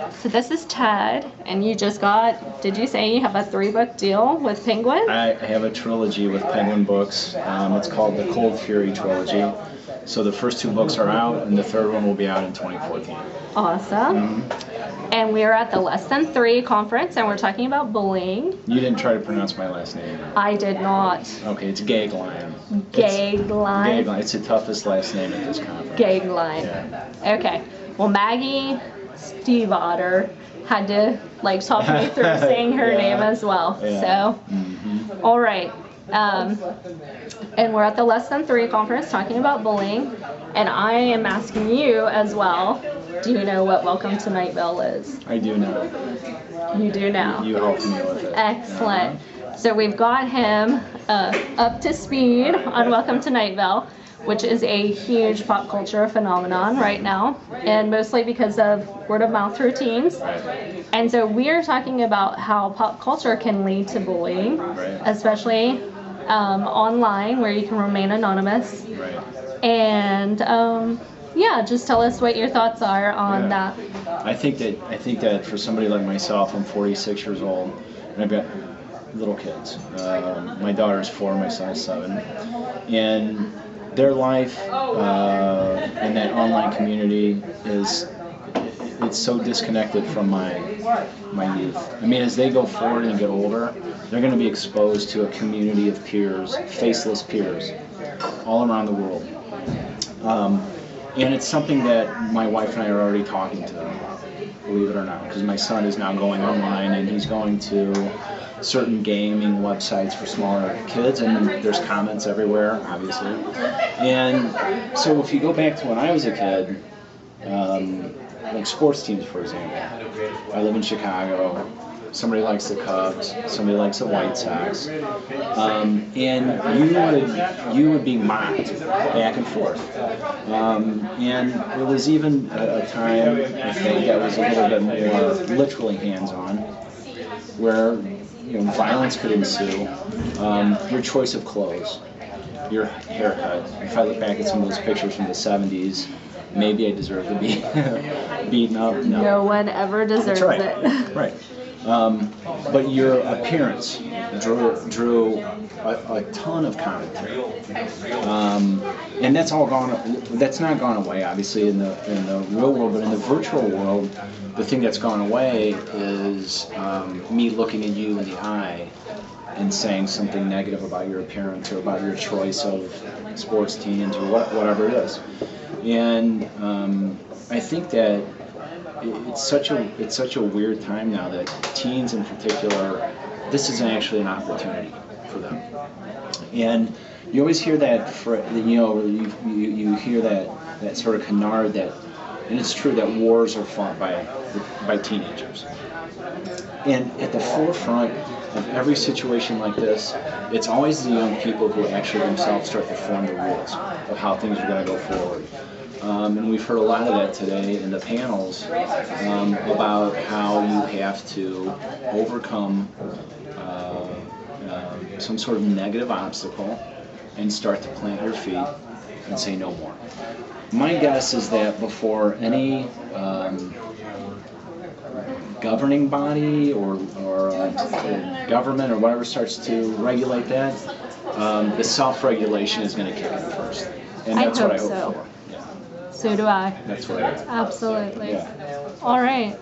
So this is Ted, and you just got, did you say you have a 3-book deal with Penguin? I have a trilogy with Penguin Books. It's called the Cold Fury Trilogy. So the first 2 books are out, and the third one will be out in 2014. Awesome. And we're at the Less Than 3 conference, and we're talking about bullying. You didn't try to pronounce my last name. I did not. Okay, it's Goeglein. Goeglein. Goeglein. It's the toughest last name at this conference. Goeglein. Yeah. Okay. Well, Maggie Steve Otter had to talk me through saying her name as well. Yeah. So, all right. And we're at the Less Than 3 conference talking about bullying, and I am asking you as well, do you know what Welcome to Night Vale is? I do know. You do now. You helped me with it. Excellent. So we've got him up to speed on Welcome to Night Vale, which is a huge pop culture phenomenon right now, and mostly because of word of mouth through teens. Right. And so we are talking about how pop culture can lead to bullying, Right. especially online, where you can remain anonymous. Right. And yeah, just tell us what your thoughts are on that. I think that for somebody like myself, I'm 46 years old, and I've got little kids. My daughter's 4, my son is 7, and their life in that online community it's so disconnected from my youth. I mean, as they go forward and get older, they're going to be exposed to a community of peers, faceless peers, all around the world. And it's something that my wife and I are already talking to, believe it or not, because my son is now going online and he's going to certain gaming websites for smaller kids, and there's comments everywhere, obviously. And so if you go back to when I was a kid, like sports teams, for example, I live in Chicago. Somebody likes the Cubs, somebody likes the White Sox, and you would be mocked back and forth. And it was even a time, I think, that was a little bit more literally hands-on, where violence could ensue. Your choice of clothes, your haircut. If I look back at some of those pictures from the 70s, maybe I deserve to be beaten up. No one ever deserves it. Right. But your appearance drew a ton of commentary, and that's all gone. That's not gone away, obviously, in the real world, but in the virtual world, the thing that's gone away is me looking at you in the eye and saying something negative about your appearance or about your choice of sports teams or whatever it is. And I think that it's such a weird time now that teens in particular, this is actually an opportunity for them. And you always hear that you hear that sort of canard that, and it's true that wars are fought by teenagers. And at the forefront of every situation like this, it's always the young people who actually themselves start to form the rules of how things are going to go forward. And we've heard a lot of that today in the panels about how you have to overcome some sort of negative obstacle and start to plant your feet and say no more. My guess is that before any governing body or government or whatever starts to regulate that, the self-regulation is going to kick in first. And that's what I hope for. So do I. That's what I hope. Absolutely. Yeah. All right.